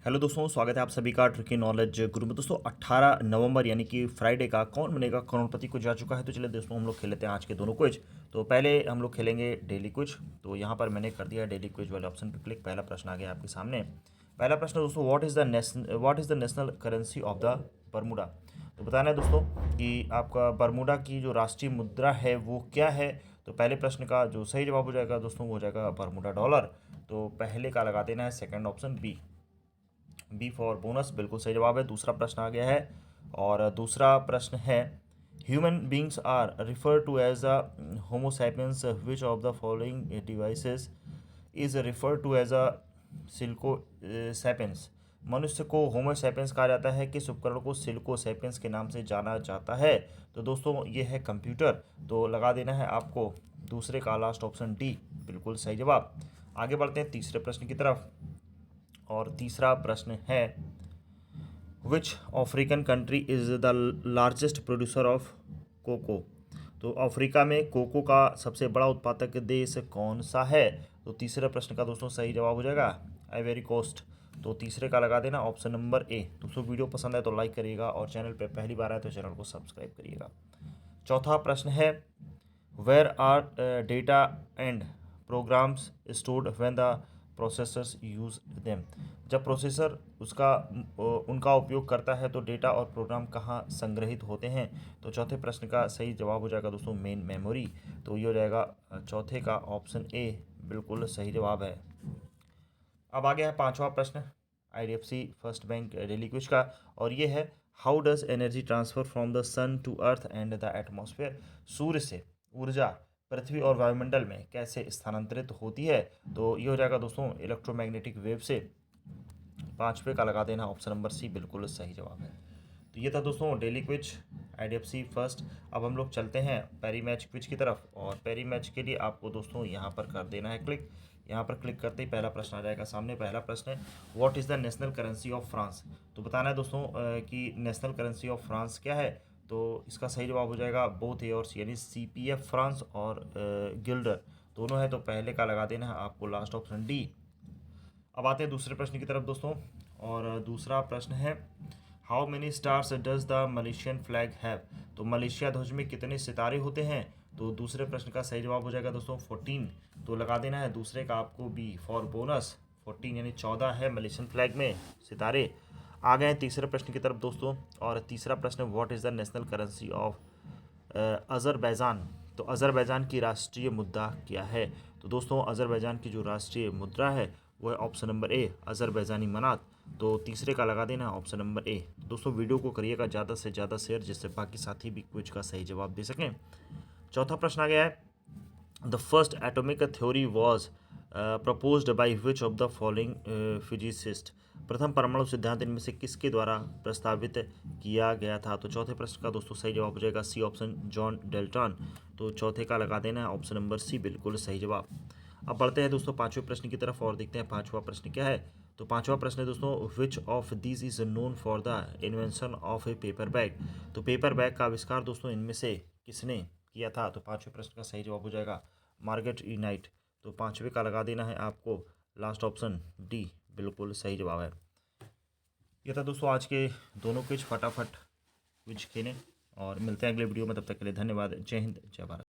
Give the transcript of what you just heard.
Hello दोस्तों, स्वागत है आप सभी का ट्रिकी नॉलेज गुरु में। दोस्तों 18 नवंबर यानी कि फ्राइडे का कौन बनेगा करोड़पति को जा चुका है। तो चलिए दोस्तों हम लोग खेल लेते हैं आज के दोनों क्विज। तो पहले हम लोग खेलेंगे डेली क्विज। तो यहाँ पर मैंने कर दिया डेली क्विज वाले ऑप्शन पर क्लिक। पहला प्रश्न आ गया आपके सामने। पहला प्रश्न दोस्तों, what is the national currency of the Bermuda. तो बताना है दोस्तों कि आपका बरमूडा की जो राष्ट्रीय मुद्रा है वो क्या है। तो पहले प्रश्न का जो सही जवाब हो जाएगा दोस्तों वो हो जाएगा बरमूडा डॉलर। तो पहले का लगा देना है second option B for bonus, बिल्कुल सही जवाब है। दूसरा प्रश्न आ गया है और दूसरा प्रश्न है, human beings are refer to as a homo sapiens which of the following devices is refer to as a silico sapiens. मनुष्य को होमोसैपियंस कहा जाता है, किस उपकरण को सिल्को सैपियंस के नाम से जाना जाता है। तो दोस्तों ये है कंप्यूटर। तो लगा देना है आपको दूसरे का लास्ट ऑप्शन डी, बिल्कुल सही जवाब। आगे बढ़ते हैं तीसरे प्रश्न की तरफ और तीसरा प्रश्न है, which African country is the largest producer of cocoa. तो अफ्रीका में कोको का सबसे बड़ा उत्पादक देश कौन सा है। तो तीसरे प्रश्न का दोस्तों सही जवाब हो जाएगा आइवरी कोस्ट। तो तीसरे का लगा देना ऑप्शन नंबर ए। दोस्तों वीडियो पसंद है तो लाइक करिएगा और चैनल पे पहली बार आए तो चैनल को सब्सक्राइब करिएगा। चौथा प्रश्न है, where are data and programs stored when the processors use them. जब प्रोसेसर उनका उपयोग करता है तो डेटा और प्रोग्राम कहाँ संग्रहित होते हैं। तो चौथे प्रश्न का सही जवाब हो जाएगा दोस्तों मेन मेमोरी। तो ये हो जाएगा चौथे का ऑप्शन ए, बिल्कुल सही जवाब है। अब आ गया है पांचवा प्रश्न IDFC first bank daily quiz का और ये है, how does energy transfer from the sun to earth and the atmosphere. सूर्य से ऊर्जा पृथ्वी और वायुमंडल में कैसे स्थानांतरित होती है। तो ये हो जाएगा दोस्तों इलेक्ट्रोमैग्नेटिक वेव से। पांचवे का लगा देना ऑप्शन नंबर सी, बिल्कुल सही जवाब है। तो ये था दोस्तों डेली क्विज आईडीएफसी फर्स्ट। अब हम लोग चलते हैं पेरी मैच क्विज की तरफ और पेरी मैच के लिए आपको दोस्तों यहाँ पर कर देना है क्लिक। यहाँ पर क्लिक करते ही पहला प्रश्न आ जाएगा सामने। पहला प्रश्न है, what is the national currency of France. तो बताना है दोस्तों कि नेशनल करेंसी ऑफ फ्रांस क्या है। तो इसका सही जवाब हो जाएगा बोथ ईयर्स यानी सीपीएफ फ्रांस और गिल्डर दोनों है। तो पहले का लगा देना है आपको लास्ट ऑप्शन डी। अब आते हैं दूसरे प्रश्न की तरफ दोस्तों और दूसरा प्रश्न है, how many stars does the Malaysian flag have. तो मलेशिया ध्वज में कितने सितारे होते हैं। तो दूसरे प्रश्न का सही जवाब हो जाएगा दोस्तों 14। तो लगा देना है दूसरे का आपको बी फॉर बोनस। 14 यानी 14 है मलेशियन फ्लैग में सितारे। आ गए हैं तीसरे प्रश्न की तरफ दोस्तों और तीसरा प्रश्न, what is the national currency of Azerbaijan. तो अज़रबैजान की राष्ट्रीय मुद्रा क्या है। तो दोस्तों अज़रबैजान की जो राष्ट्रीय मुद्रा है वो है ऑप्शन नंबर ए अज़रबैजानी मनात। तो तीसरे का लगा देना ऑप्शन नंबर ए। दोस्तों वीडियो को करिएगा ज़्यादा से ज़्यादा शेयर जिससे बाकी साथी भी क्विज का सही जवाब दे सकें। चौथा प्रश्न आ गया है, the first atomic theory was proposed by which of the following physicist. प्रथम परमाणु सिद्धांत इनमें से किसके द्वारा प्रस्तावित किया गया था। तो चौथे प्रश्न का दोस्तों सही जवाब हो जाएगा सी ऑप्शन जॉन डेल्टन। तो चौथे का लगा देना है ऑप्शन नंबर सी, बिल्कुल सही जवाब। अब बढ़ते हैं दोस्तों पांचवें प्रश्न की तरफ और देखते हैं पांचवा प्रश्न क्या है। तो पांचवा प्रश्न है दोस्तों, which of this is known for the invention of A paper bag. तो पेपर बैग का आविष्कार दोस्तों इनमें से किसने किया था। तो पांचवें प्रश्न का सही जवाब हो जाएगा मार्गरेट ई नाइट। तो पांचवें का लगा देना है आपको लास्ट ऑप्शन डी, बिल्कुल सही जवाब है। ये था दोस्तों आज के दोनों क्विज, फटाफट क्विज खेलें और मिलते हैं अगले वीडियो में। तब तक के लिए धन्यवाद। जय हिंद, जय भारत।